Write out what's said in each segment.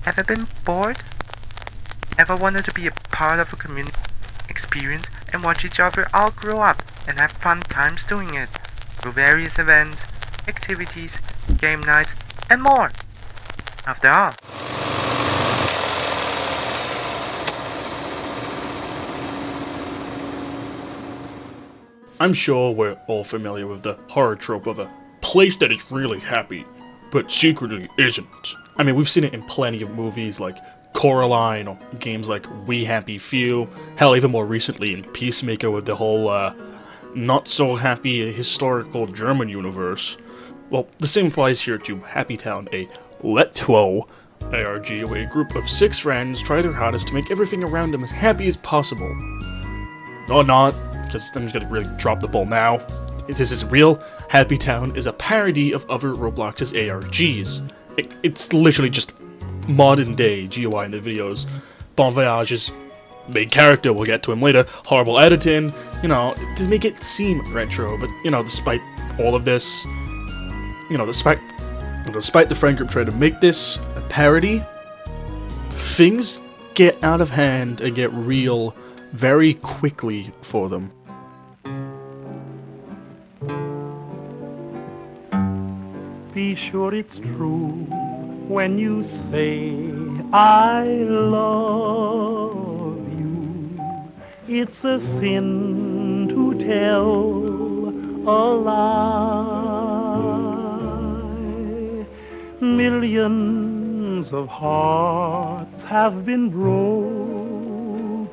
Ever been bored? Ever wanted to be a part of a community experience and watch each other all grow up and have fun times doing it through various events, activities, game nights, and more? After all, I'm sure we're all familiar with the horror trope of a place that is really happy, but secretly isn't. I mean, we've seen it in plenty of movies like Coraline or games like We Happy Few, hell, even more recently in Peacemaker with the whole, not-so-happy historical German universe. Well, the same applies here to Happy Town, a retro ARG where a group of 6 friends try their hardest to make everything around them as happy as possible. Or not, because I'm just gonna really drop the ball now. This is real. Happy Town is a parody of other Roblox's ARGs. It's literally just modern day GUI in the videos. Bonvoyage's main character, we'll get to him later, horrible editing, you know, to make it seem retro, but, you know, despite all of this, you know, despite the friend group trying to make this a parody, things get out of hand and get real very quickly for them. Be sure it's true when you say I love you. It's a sin to tell a lie. Millions of hearts have been broken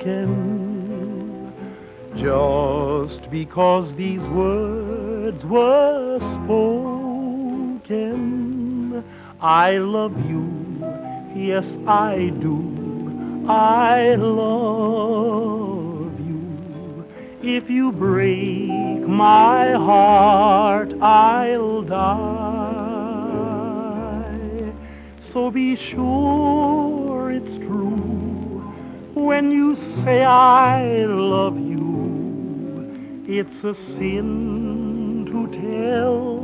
just because these words were spoken. I love you, yes I do, I love you. If you break my heart, I'll die. So be sure it's true when you say I love you. It's a sin to tell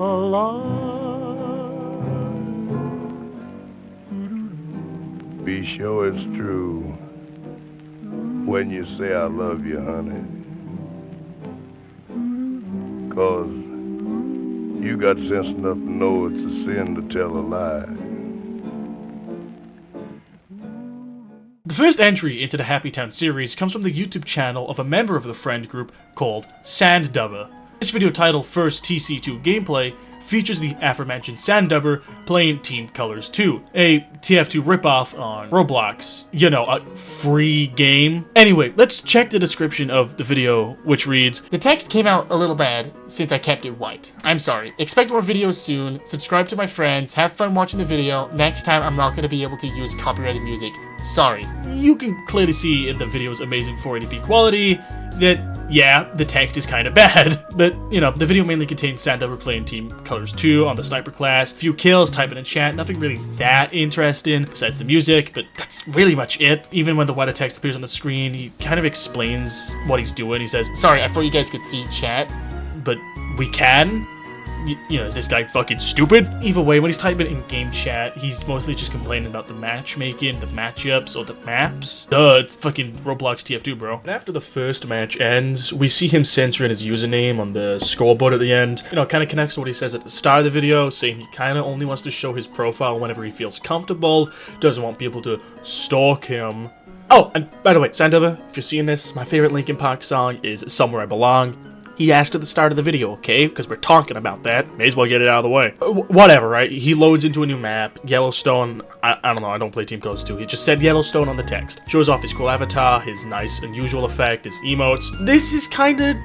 a lie. Be sure it's true when you say I love you, honey. 'Cause you got sense enough to know it's a sin to tell a lie. The first entry into the Happy Town series comes from the YouTube channel of a member of the friend group called Sanddubber. This video titled First TC2 Gameplay features the aforementioned Sanddubber playing Team Colors 2, a TF2 ripoff on Roblox. You know, a free game. Anyway, let's check the description of the video, which reads, The text came out a little bad since I kept it white. I'm sorry. Expect more videos soon. Subscribe to my friends. Have fun watching the video. Next time I'm not going to be able to use copyrighted music. Sorry. You can clearly see in the video's amazing 480p quality that, yeah, the text is kind of bad. But, you know, the video mainly contains Sanddubber playing Team Colors 2 on the sniper class, few kills, typing in chat, nothing really that interesting besides the music, but that's really much it. Even when the white text appears on the screen, he kind of explains what he's doing. He says, Sorry, I thought you guys could see chat. but we can? You know, is this guy fucking stupid? Either way, when he's typing in game chat, he's mostly just complaining about the matchmaking, the matchups, or the maps. Duh, it's fucking Roblox TF2, bro. And after the first match ends, we see him censoring his username on the scoreboard at the end. You know, it kind of connects to what he says at the start of the video, saying he kind of only wants to show his profile whenever he feels comfortable, doesn't want people to stalk him. Oh, and by the way, Sanddubber, if you're seeing this, my favorite Linkin Park song is Somewhere I Belong. He asked at the start of the video, okay? Because we're talking about that. May as well get it out of the way. Whatever, right? He loads into a new map. Yellowstone. I don't know. I don't play Team Colors 2. He just said Yellowstone on the text. Shows off his cool avatar, his nice unusual effect, his emotes. This is kind of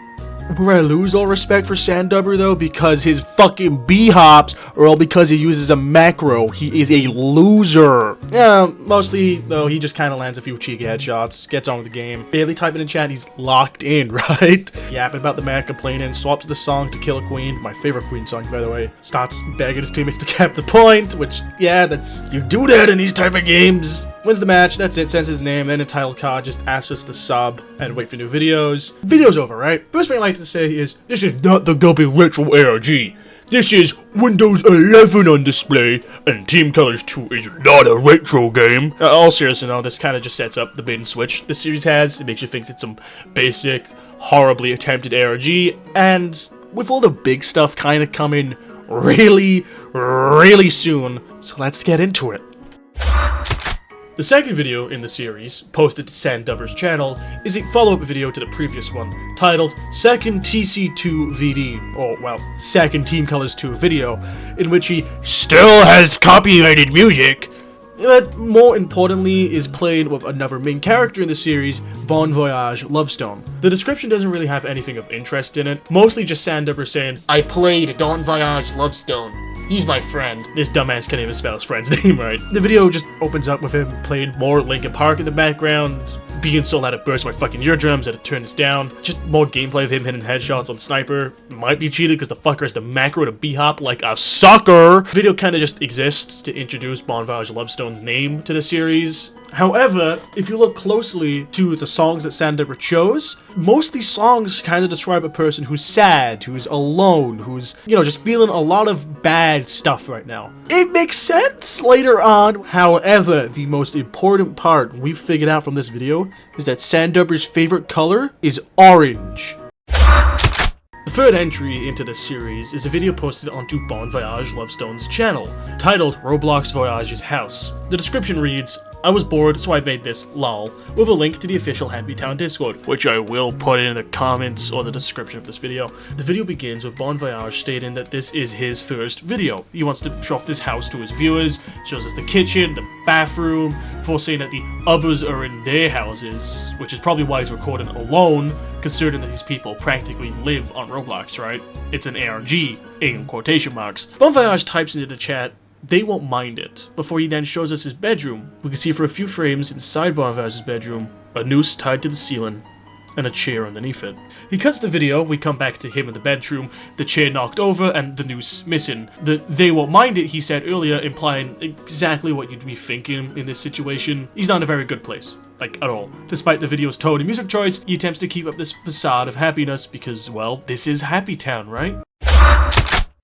where I lose all respect for Sanddubber, though, because his fucking B-hops are all because he uses a macro. He is a loser. Yeah, mostly, though, he just kind of lands a few cheeky headshots, gets on with the game. Barely typing in chat, he's locked in, right? Yapping about the map, complaining, swaps the song to Kill a Queen, my favorite Queen song, by the way. Starts begging his teammates to cap the point, which, yeah, that's... You do that in these type of games. Wins the match, that's it, sends his name, then a title card, just asks us to sub and wait for new videos. Video's over, right? First thing I like to say is, this is not the Guppy Retro ARG. This is Windows 11 on display, and Team Colors 2 is not a retro game. All seriously though, this kind of just sets up the bait and switch the series has. It makes you think it's some basic, horribly attempted ARG, and with all the big stuff kind of coming really, really soon, so let's get into it. The second video in the series, posted to Sandubber's channel, is a follow-up video to the previous one, titled Second TC2 VD, or, well, Second Team Colors 2 video, in which he still has copyrighted music, but more importantly is played with another main character in the series, Bonvoyage Lovestone. The description doesn't really have anything of interest in it, mostly just Sandubber saying, I played Bonvoyage Lovestone. He's my friend. This dumbass can't even spell his friend's name right. The video just opens up with him playing more Linkin Park in the background, being so loud it bursts my fucking eardrums, I had to turn this down. Just more gameplay of him hitting headshots on Sniper. Might be cheated because the fucker has the macro to B-hop like a sucker. The video kind of just exists to introduce Bonvoyage Lovestone's name to the series. However, if you look closely to the songs that Sandubber chose, most of these songs kind of describe a person who's sad, who's alone, who's, you know, just feeling a lot of bad stuff right now. It makes sense later on. However, the most important part we've figured out from this video is that Sandubber's favorite color is orange. The third entry into this series is a video posted onto Bonvoyage Lovestone's channel, titled Roblox Voyage's House. The description reads, I was bored, so I made this, lol, with a link to the official Happy Town Discord, which I will put in the comments or the description of this video. The video begins with Bonvoyage stating that this is his first video. He wants to show off this house to his viewers, shows us the kitchen, the bathroom, before saying that the others are in their houses, which is probably why he's recording alone, considering that these people practically live on Roblox, right? It's an ARG, in quotation marks. Bonvoyage types into the chat, they won't mind it, before he then shows us his bedroom. We can see for a few frames inside Bonvoyage's bedroom, a noose tied to the ceiling, and a chair underneath it. He cuts the video, we come back to him in the bedroom, the chair knocked over and the noose missing. The they won't mind it, he said earlier, implying exactly what you'd be thinking in this situation. He's not in a very good place. Like, at all. Despite the video's tone and music choice, he attempts to keep up this facade of happiness because, well, this is Happy Town, right?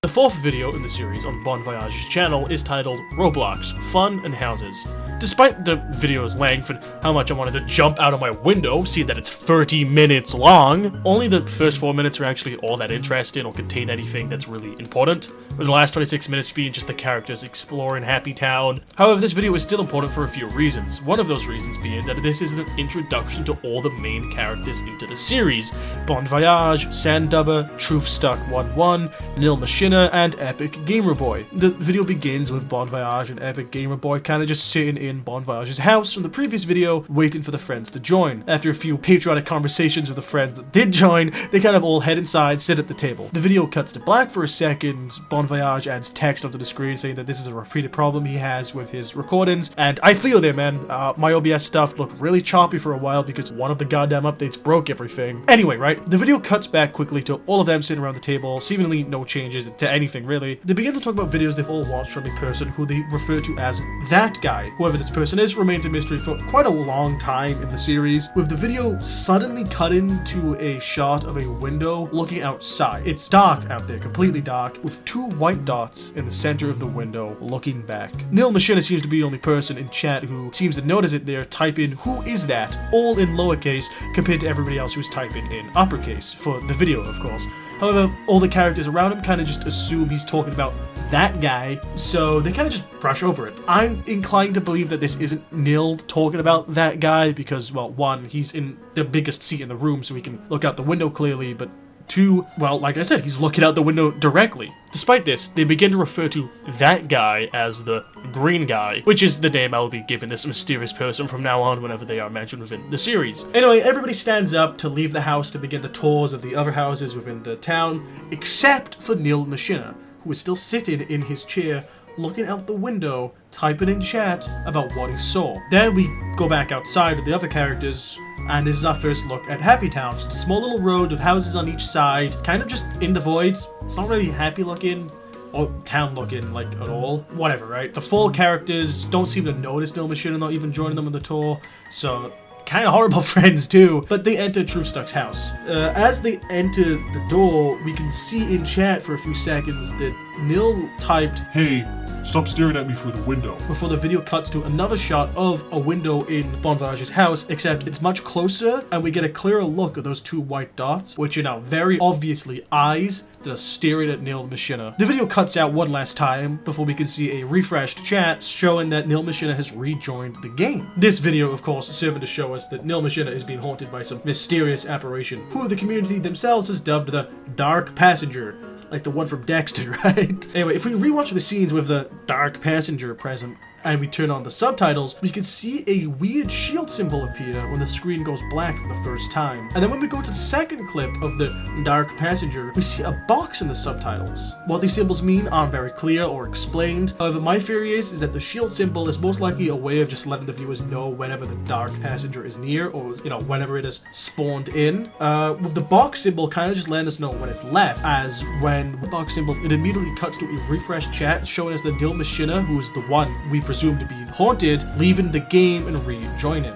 The fourth video in the series on Bonvoyage's channel is titled Roblox, Fun and Houses. Despite the video's length and how much I wanted to jump out of my window, seeing that it's 30 minutes long, only the first 4 minutes are actually all that interesting or contain anything that's really important, with the last 26 minutes being just the characters exploring Happy Town. However, this video is still important for a few reasons. One of those reasons being that this is an introduction to all the main characters into the series. Bonvoyage, Sandubber, TruthStuck 11, Nil Machina, and Epic Gamer Boy. The video begins with Bonvoyage and Epic Gamer Boy kind of just sitting in Bonvoyage's house from the previous video, waiting for the friends to join. After a few patriotic conversations with the friends that did join, they kind of all head inside, sit at the table. The video cuts to black for a second. Bonvoyage adds text onto the screen saying that this is a repeated problem he has with his recordings, and I feel there, man. My OBS stuff looked really choppy for a while because one of the goddamn updates broke everything. Anyway, right, the video cuts back quickly to all of them sitting around the table, seemingly no changes to anything really. They begin to talk about videos they've all watched from a person who they refer to as that guy. Whoever this person is remains a mystery for quite a long time in the series, with the video suddenly cutting to a shot of a window looking outside. It's dark out there, completely dark, with two white dots in the center of the window looking back. Nil Machina seems to be the only person in chat who seems to notice it there, typing "who is that?" all in lowercase compared to everybody else who's typing in uppercase, for the video of course. However, all the characters around him kind of just assume he's talking about that guy, so they kind of just brush over it. I'm inclined to believe that this isn't Nil talking about that guy because, well, one, he's in the biggest seat in the room so he can look out the window clearly, but two, well, like I said, he's looking out the window directly. Despite this, they begin to refer to that guy as the green guy, which is the name I will be giving this mysterious person from now on whenever they are mentioned within the series. Anyway, everybody stands up to leave the house to begin the tours of the other houses within the town, except for Nil Machina, who is still sitting in his chair, looking out the window, typing in chat about what he saw. Then we go back outside with the other characters, and this is our first look at Happy Town. Just a small little road with houses on each side, kind of just in the void. It's not really happy looking, or town looking, like, at all. Whatever, right? The full characters don't seem to notice Nil Machina not even joining them on the tour, so kind of horrible friends too, but they enter TruthStuck's house. As they enter the door, we can see in chat for a few seconds that Nil typed, "Hey, stop staring at me through the window," before the video cuts to another shot of a window in Bonvoyage's house, except it's much closer and we get a clearer look of those two white dots, which are now very obviously eyes that are staring at Nil Machina. The video cuts out one last time before we can see a refreshed chat showing that Nil Machina has rejoined the game. This video, of course, serving to show us that Nil Machina is being haunted by some mysterious apparition, who the community themselves has dubbed the Dark Passenger. Like the one from Dexter, right? Anyway, if we rewatch the scenes with the Dark Passenger present, and we turn on the subtitles, we can see a weird shield symbol appear when the screen goes black for the first time. And then when we go to the second clip of the Dark Passenger, we see a box in the subtitles. What these symbols mean aren't very clear or explained. However, my theory is that the shield symbol is most likely a way of just letting the viewers know whenever the Dark Passenger is near, or, you know, whenever it is spawned in. With the box symbol kind of just letting us know when it's left, as when the box symbol, it immediately cuts to a refreshed chat showing us that Nil Machina, who is the one we presumed to be haunted, leaving the game and rejoining.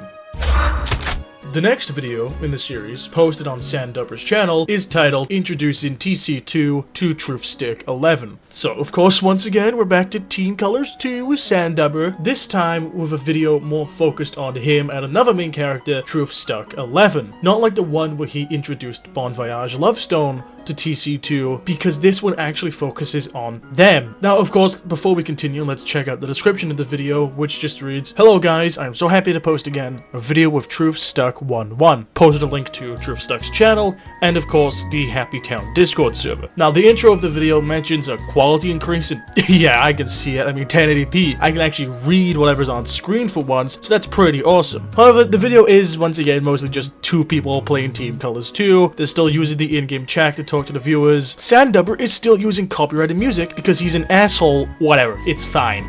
The next video in the series, posted on Sandubber's channel, is titled Introducing TC2 to TruthStuck 11. So, of course, once again, we're back to Team Colors 2 with Sandubber, this time with a video more focused on him and another main character, TruthStuck 11. Not like the one where he introduced Bonvoyage Lovestone to TC2, because this one actually focuses on them. Now, of course, before we continue, let's check out the description of the video, which just reads, "Hello guys, I'm so happy to post again a video with TruthStuck 11. Posted a link to TruthStuck's channel, and of course, the Happy Town Discord server. Now, the intro of the video mentions a quality increase, and yeah, I can see it. I mean, 1080p. I can actually read whatever's on screen for once, so that's pretty awesome. However, the video is, once again, mostly just two people playing Team Colors 2. They're still using the in-game chat to talk to the viewers. Sandubber is still using copyrighted music because he's an asshole. Whatever, it's fine."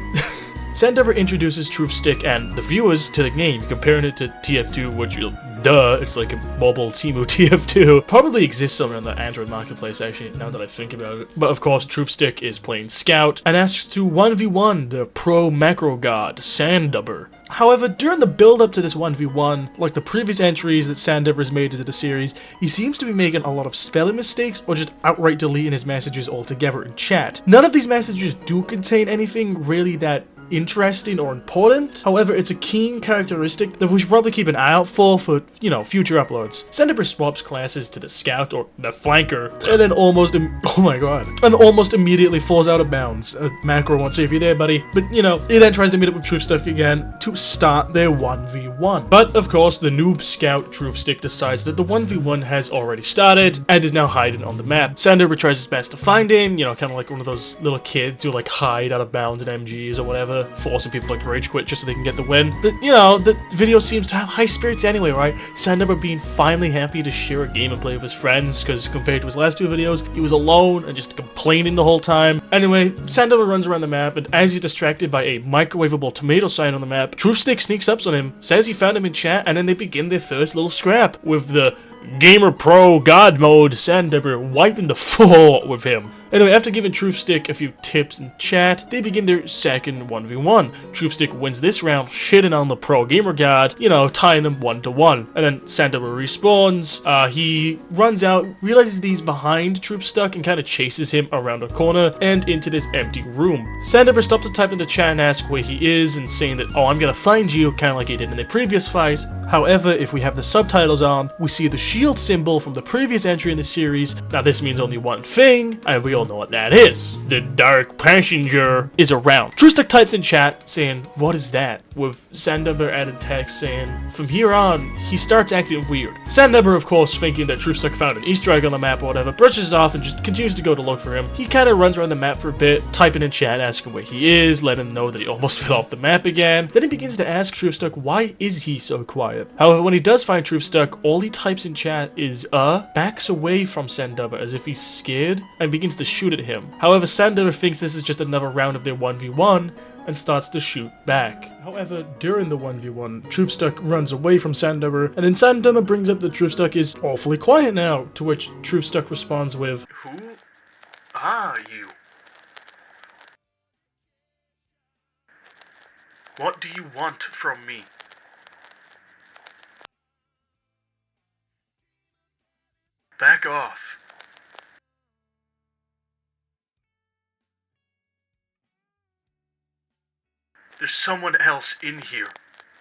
Sandubber introduces TruthStuck and the viewers to the game, comparing it to TF2, which, duh, it's like a mobile Temu TF2. Probably exists somewhere on the Android marketplace, actually, now that I think about it. But of course, TruthStuck is playing Scout and asks to 1v1 the pro macro god, Sandubber. However, during the build-up to this 1v1, like the previous entries that Sandubber's made into the series, he seems to be making a lot of spelling mistakes or just outright deleting his messages altogether in chat. None of these messages do contain anything really that interesting or important. However, it's a keen characteristic that we should probably keep an eye out for, you know, future uploads. Sandubber swaps classes to the Scout or the Flanker, and then almost immediately falls out of bounds. Macro won't save you there, buddy. But, you know, he then tries to meet up with TruthStuck again to start their 1v1. But, of course, the noob Scout TruthStuck decides that the 1v1 has already started and is now hiding on the map. Sandubber tries his best to find him, you know, kind of like one of those little kids who, like, hide out of bounds in MGs or whatever, forcing people to like rage quit just so they can get the win. But, you know, the video seems to have high spirits anyway, right? Sandubber being finally happy to share a game and play with his friends, because compared to his last two videos, he was alone and just complaining the whole time. Anyway, Sandubber runs around the map, and as he's distracted by a microwavable tomato sign on the map, TruthStuck sneaks up on him, says he found him in chat, and then they begin their first little scrap, with the Gamer Pro God Mode Sandubber wiping the floor with him. Anyway, after giving TruthStuck a few tips in chat, they begin their second 1v1. TruthStuck wins this round, shitting on the Pro Gamer God, you know, tying them 1-1. And then Sandubber respawns, he runs out, realizes that he's behind TruthStuck, and kind of chases him around a corner and into this empty room. Sandubber stops to type into chat and ask where he is, and saying that, "Oh, I'm gonna find you," kind of like he did in the previous fight. However, if we have the subtitles on, we see the shield symbol from the previous entry in the series. Now, this means only one thing, and we all know what that is. The Dark Passenger is around. TruthStuck types in chat saying, "What is that?" with Sandubber added text saying, "From here on, he starts acting weird." Sandubber, of course, thinking that TruthStuck found an Easter egg on the map or whatever, brushes it off and just continues to go to look for him. He kind of runs around the map for a bit, typing in chat, asking where he is, letting him know that he almost fell off the map again. Then he begins to ask TruthStuck why is he so quiet. However, when he does find TruthStuck, all he types in chat is backs away from Sandubber as if he's scared and begins to shoot at him. However, Sandubber thinks this is just another round of their 1v1 and starts to shoot back. However, during the 1v1, TruthStuck runs away from Sandubber, and then Sandubber brings up that TruthStuck is awfully quiet now, to which TruthStuck responds with, Who are you? What do you want from me? back off. There's someone else in here.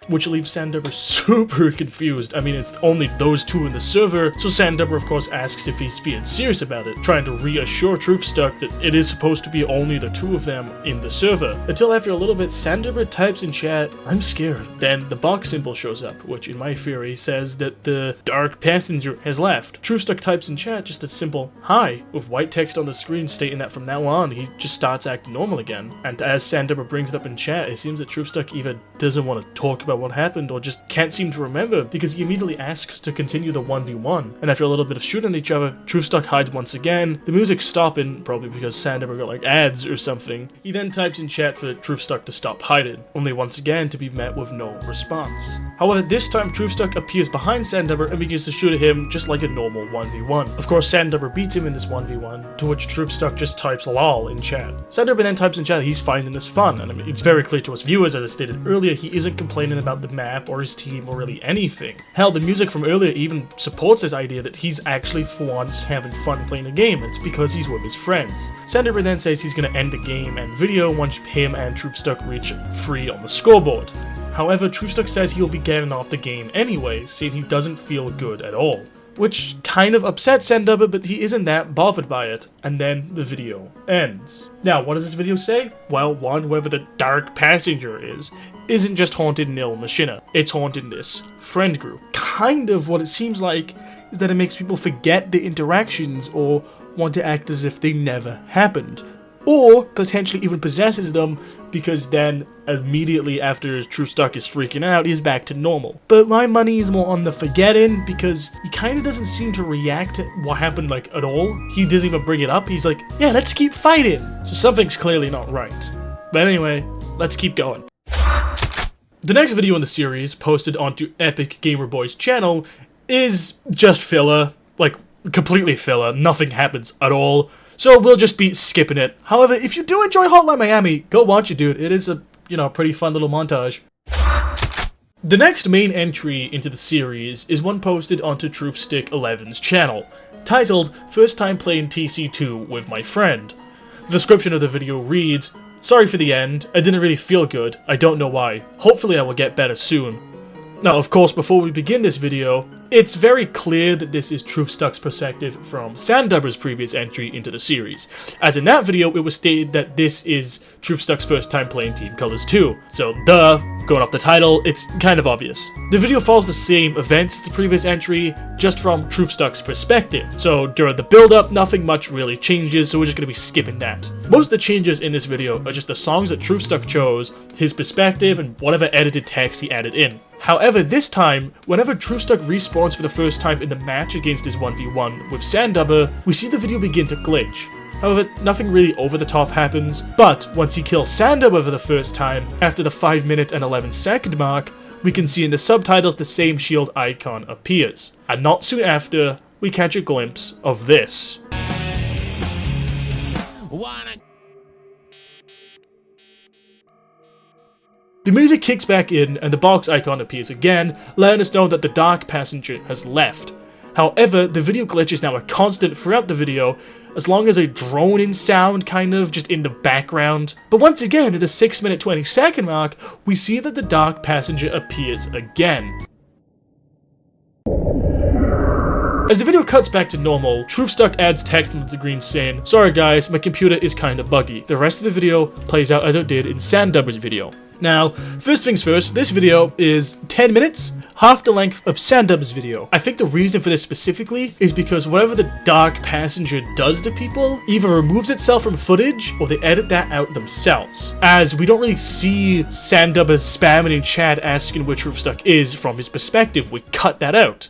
Which leaves Sandubber super confused. I mean, it's only those two in the server, so Sandubber of course asks if he's being serious about it, trying to reassure TruthStuck that it is supposed to be only the two of them in the server. Until after a little bit, Sandubber types in chat, "I'm scared." Then the box symbol shows up, which in my theory says that the dark passenger has left. TruthStuck types in chat just a simple "hi" with white text on the screen stating that from now on he just starts acting normal again. And as Sandubber brings it up in chat, it seems that TruthStuck either doesn't want to talk about what happened or just can't seem to remember, because he immediately asks to continue the 1v1, and after a little bit of shooting at each other, TruthStuck hides once again, the music stopping, probably because Sandubber got like ads or something. He then types in chat for TruthStuck to stop hiding, only once again to be met with no response. However, this time TruthStuck appears behind Sandubber and begins to shoot at him just like a normal 1v1. Of course, Sandubber beats him in this 1v1, to which TruthStuck just types lol in chat. Sandubber then types in chat that he's finding this fun, and I mean, it's very clear to us viewers, as I stated earlier, he isn't complaining about the map or his team or really anything. Hell, the music from earlier even supports his idea that he's actually for once having fun playing a game. It's because he's with his friends. Sandubber then says he's going to end the game and video once him and TruthStuck reach 3 on the scoreboard. However, TruthStuck says he'll be getting off the game anyway, saying he doesn't feel good at all. Which kind of upsets Sandubber, but he isn't that bothered by it, and then the video ends. Now, what does this video say? Well, one, whoever the dark passenger isn't just haunted Nil Machina, it's haunted this friend group. Kind of what it seems like is that it makes people forget the interactions or want to act as if they never happened. Or potentially even possesses them, because then immediately after TruthStuck is freaking out, he's back to normal. But my money is more on the forgetting, because he kind of doesn't seem to react to what happened like at all. He doesn't even bring it up. He's like, yeah, let's keep fighting. So something's clearly not right. But anyway, let's keep going. The next video in the series, posted onto Epic Gamer Boy's channel, is just filler. Like, completely filler. Nothing happens at all. So we'll just be skipping it. However, if you do enjoy Hotline Miami, go watch it, dude. It is a, pretty fun little montage. The next main entry into the series is one posted onto TruthStuck 11's channel, titled "First Time Playing TC2 with My Friend." The description of the video reads, "Sorry for the end, I didn't really feel good, I don't know why. Hopefully I will get better soon." Now, of course, before we begin this video, it's very clear that this is TruthStuck's perspective from Sandubber's previous entry into the series, as in that video it was stated that this is TruthStuck's first time playing Team Colors 2, so duh, going off the title, it's kind of obvious. The video follows the same events as the previous entry, just from TruthStuck's perspective, so during the build-up, nothing much really changes, so we're just going to be skipping that. Most of the changes in this video are just the songs that TruthStuck chose, his perspective, and whatever edited text he added in. However, this time, whenever TruthStuck respawns for the first time in the match against his 1v1 with Sandubber, we see the video begin to glitch. However, nothing really over the top happens, but once he kills Sandubber for the first time, after the 5-minute and 11-second mark, we can see in the subtitles the same shield icon appears. And not soon after, we catch a glimpse of this. The music kicks back in and the box icon appears again, letting us know that the dark passenger has left. However, the video glitch is now a constant throughout the video, as long as a droning sound kind of just in the background. But once again, at the 6-minute 20-second mark, we see that the dark passenger appears again. As the video cuts back to normal, TruthStuck adds text onto the screen saying, "Sorry guys, my computer is kinda buggy." The rest of the video plays out as it did in Sandubber's video. Now, first things first, this video is 10 minutes, half the length of Sandubber's video. I think the reason for this specifically is because whatever the dark passenger does to people either removes itself from footage or they edit that out themselves, as we don't really see Sandubber spamming in chat asking where TruthStuck is from his perspective. We cut that out.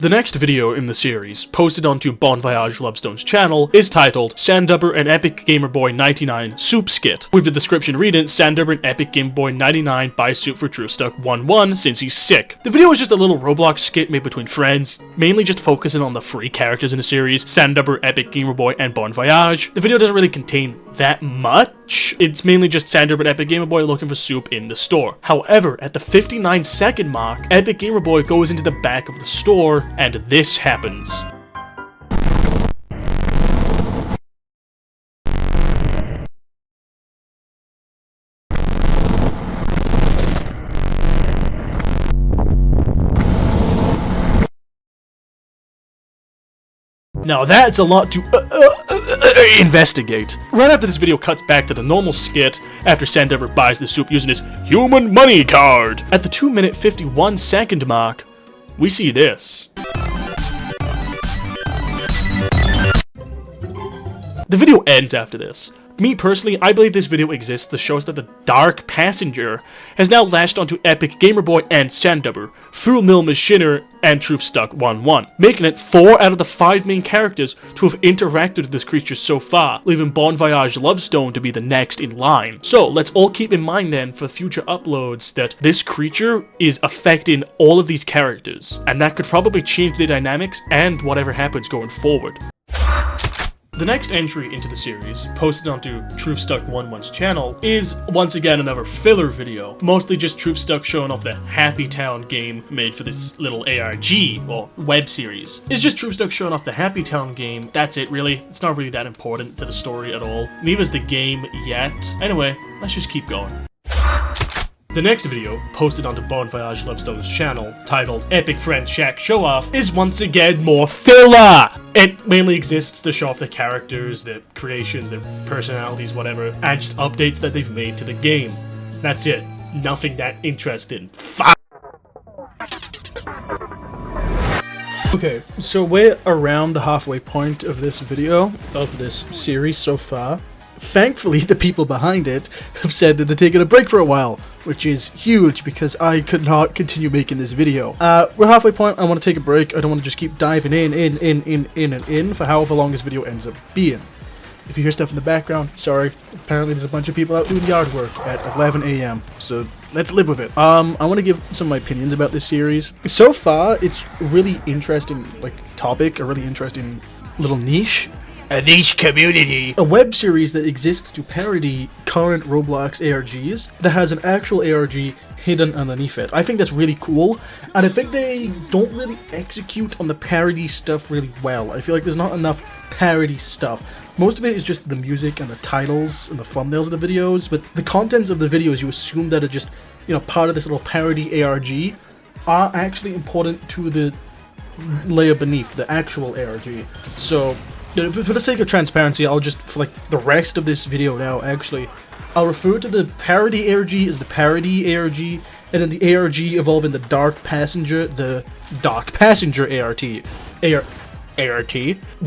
The next video in the series, posted onto Bonvoyage Lovestone's channel, is titled Sandubber and Epic Gamer Boy 99 Soup Skit, with the description reading, "Sandubber and Epic Gamer Boy 99 buy soup for TruthStuck 1-1 since he's sick." The video is just a little Roblox skit made between friends, mainly just focusing on the 3 characters in the series, Sandubber, Epic Gamer Boy, and Bonvoyage. The video doesn't really contain that much. It's mainly just Sandubber and Epic Gamer Boy looking for soup in the store. However, at the 59-second mark, Epic Gamer Boy goes into the back of the store, and this happens. Now that's a lot to investigate. Right after this video cuts back to the normal skit after Sandever buys the soup using his human money card. At the 2-minute 51-second mark, we see this. The video ends after this. Me personally, I believe this video exists to show us that the Dark Passenger has now latched onto Epic, Gamerboy, and Sandever through Nil Machinner and TruthStuck 1-1, making it 4 out of the 5 main characters to have interacted with this creature so far, leaving Bonvoyage Lovestone to be the next in line. So let's all keep in mind then for future uploads that this creature is affecting all of these characters, and that could probably change the dynamics and whatever happens going forward. The next entry into the series, posted onto TruthStuck 1-1's channel, is once again another filler video, mostly just TruthStuck showing off the Happy Town game made for this little ARG, or web series. It's just TruthStuck showing off the Happy Town game, that's it really, it's not really that important to the story at all. Neither's the game yet. Anyway, let's just keep going. The next video, posted onto Bonvoyage Lovestone's channel, titled Epic Friend Shack Show Off, is once again more filler! It mainly exists to show off the characters, the creations, their personalities, whatever, and just updates that they've made to the game. That's it. Nothing that interesting. Okay, so we're around the halfway point of this video, of this series so far. Thankfully, the people behind it have said that they're taking a break for a while, which is huge because I could not continue making this video. We're halfway point, I want to take a break, I don't want to just keep diving in for however long this video ends up being. If you hear stuff in the background, sorry, apparently there's a bunch of people out doing yard work at 11 AM, so let's live with it. I want to give some of my opinions about this series. So far, it's a really interesting, topic, a really interesting little niche. A niche community. A web series that exists to parody current Roblox ARGs that has an actual ARG hidden underneath it. I think that's really cool, and I think they don't really execute on the parody stuff really well. I feel like there's not enough parody stuff. Most of it is just the music and the titles and the thumbnails of the videos, but the contents of the videos you assume that are just, part of this little parody ARG are actually important to the layer beneath, the actual ARG. So, for the sake of transparency, I'll just, for the rest of this video now, actually, I'll refer to the parody ARG as the parody ARG, and then the ARG involving the Dark Passenger, the Dark Passenger ART. The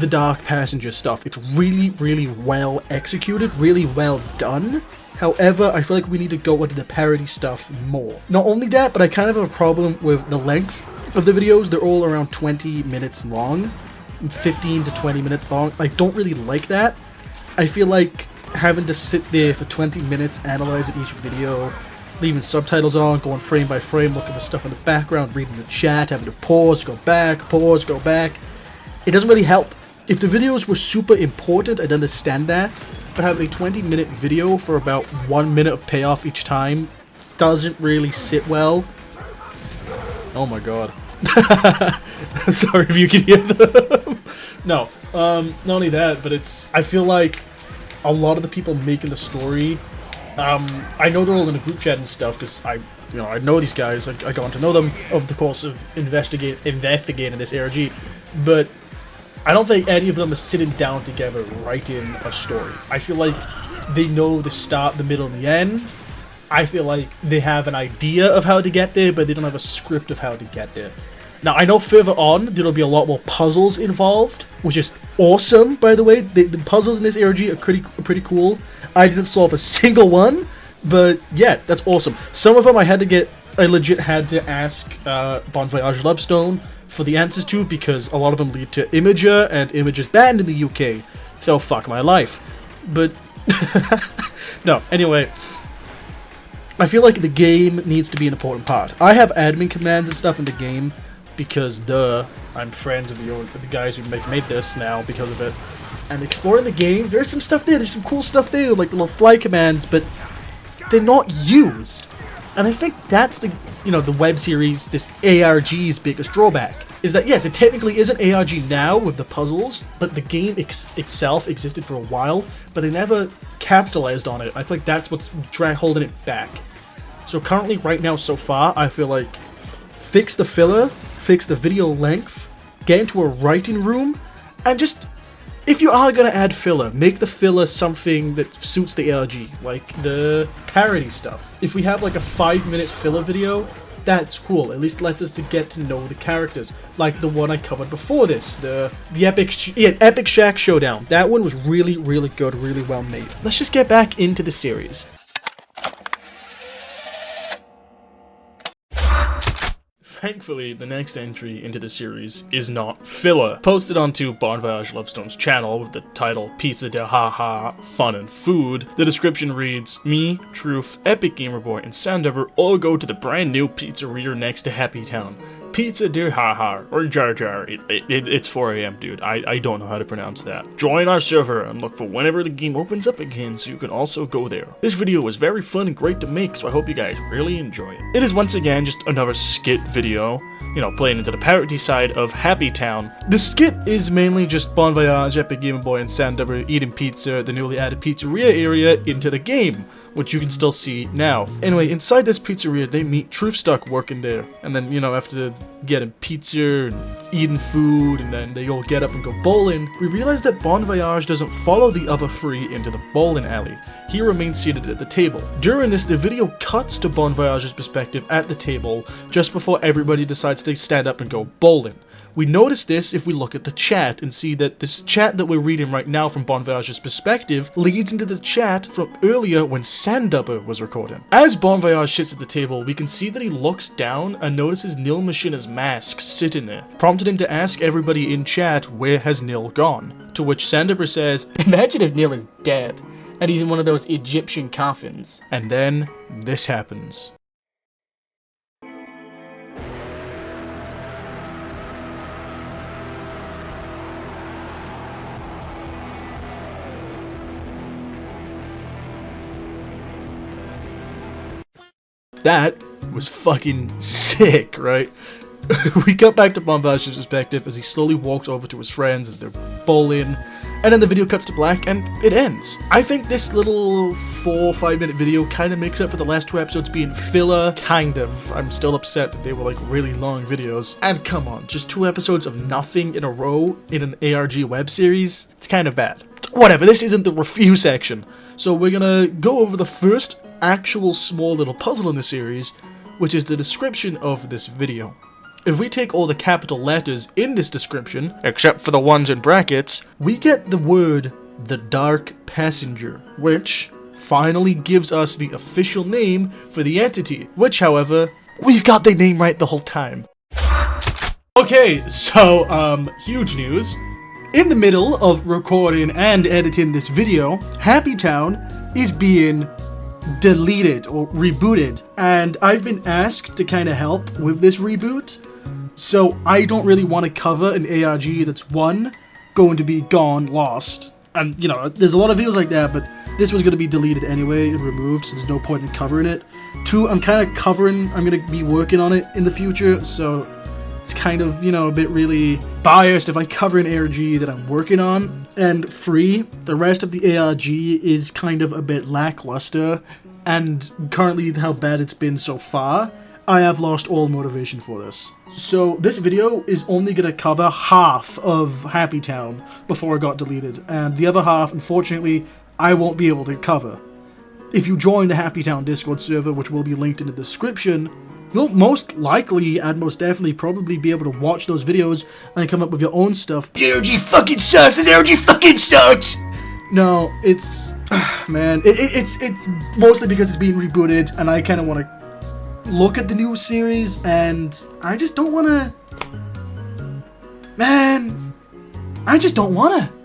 Dark Passenger stuff. It's really, really well executed, really well done. However, I feel like we need to go into the parody stuff more. Not only that, but I kind of have a problem with the length of the videos. They're all around 20 minutes long. 15 to 20 minutes long. I don't really like that. I feel like having to sit there for 20 minutes analyzing each video, leaving subtitles on, going frame by frame, looking at the stuff in the background, reading the chat, having to pause, go back, it doesn't really help. If the videos were super important, I'd understand that, but having a 20-minute video for about 1 minute of payoff each time doesn't really sit well. Oh my god. I'm sorry if you can hear them. No, not only that, but I feel like a lot of the people making the story, I know they're all in a group chat and stuff, because I know these guys, I got to know them over the course of investigating this ARG, but I don't think any of them are sitting down together writing a story. I feel like they know the start, the middle, and the end. I feel like they have an idea of how to get there, but they don't have a script of how to get there. Now, I know further on, there'll be a lot more puzzles involved, which is awesome, by the way. The puzzles in this ARG are pretty cool. I didn't solve a single one, but yeah, that's awesome. Some of them I legit had to ask Bonvoyage Lovestone for the answers to, because a lot of them lead to Imager, and Imager's banned in the UK, so fuck my life. But, no, anyway, I feel like the game needs to be an important part. I have admin commands and stuff in the game, because, I'm friends with the guys who made this now because of it. And exploring the game, there's some stuff there, there's some cool stuff there, like the little fly commands, but they're not used. And I think that's the web series, this ARG's biggest drawback, is that yes, it technically is an ARG now with the puzzles, but the game itself existed for a while, but they never capitalized on it. I feel like that's what's holding it back. So currently, right now, so far, I feel like fix the filler, fix the video length, get into a writing room, And just, if you are gonna add filler, make the filler something that suits the ARG, like the parody stuff. If we have like a 5-minute filler video, that's cool. At least lets us to get to know the characters, like the one I covered before this, the Epic Shack Showdown. That one was really, really good, really well made. Let's just get back into the series. Thankfully, the next entry into the series is not filler. Posted onto Bonvoyage Lovestone's channel with the title Pizza de Haha Fun and Food, the description reads, "Me, Truth, Epic Gamer Boy, and Soundubber all go to the brand new pizzeria next to Happy Town. Pizza de Haha, or Jar Jar. It's 4 AM, dude. I don't know how to pronounce that. Join our server and look for whenever the game opens up again so you can also go there. This video was very fun and great to make, so I hope you guys really enjoy it." It is once again just another skit video, you know, playing into the parody side of Happy Town. The skit is mainly just Bonvoyage, Epic Gamer Boy, and Soundubber eating pizza at the newly added pizzeria area into the game, which you can still see now. Anyway, inside this pizzeria, they meet TruthStuck working there, and then, you know, after getting pizza and eating food, and then they all get up and go bowling, we realize that Bonvoyage doesn't follow the other three into the bowling alley. He remains seated at the table. During this, the video cuts to Bonvoyage's perspective at the table just before everybody decides to stand up and go bowling. We notice this if we look at the chat and see that this chat that we're reading right now from Bonvoyage's perspective leads into the chat from earlier when Soundubber was recording. As Bonvoyage sits at the table, we can see that he looks down and notices Nil Machina's mask sitting there, prompting him to ask everybody in chat, where has Nil gone? To which Soundubber says, Imagine if Nil is dead, and he's in one of those Egyptian coffins. And then this happens. That was fucking sick, right? We cut back to Bonvoyage's perspective as he slowly walks over to his friends as they're bowling, and then the video cuts to black and it ends. I think this little 4 or 5 minute video kind of makes up for the last 2 episodes being filler, kind of. I'm still upset that they were like really long videos. And come on, just 2 episodes of nothing in a row in an ARG web series? It's kind of bad. Whatever, this isn't the review section. So we're gonna go over the first actual small little puzzle in the series, which is the description of this video. If we take all the capital letters in this description, except for the ones in brackets, we get the word "The Dark Passenger," which finally gives us the official name for the entity, which, however, we've got the name right the whole time. Okay, so, huge news. In the middle of recording and editing this video, Happy Town is being deleted or rebooted, and I've been asked to kind of help with this reboot, so I don't really want to cover an ARG that's, 1, going to be gone, lost, and you know, there's a lot of videos like that, but this was going to be deleted anyway and removed, so there's no point in covering it. 2, I'm kind of I'm going to be working on it in the future, so it's kind of, you know, a bit really biased if I cover an ARG that I'm working on. And 3, the rest of the ARG is kind of a bit lackluster, and currently how bad it's been so far, I have lost all motivation for this. So this video is only going to cover half of Happy Town before it got deleted, and the other half, unfortunately, I won't be able to cover. If you join the Happy Town Discord server, which will be linked in the description, you'll most likely and most definitely probably be able to watch those videos and come up with your own stuff. The ARG fucking sucks! This ARG fucking sucks! No, it's... man, it's mostly because it's being rebooted, and I kind of want to look at the new series, and I just don't want to... Man, I just don't want to.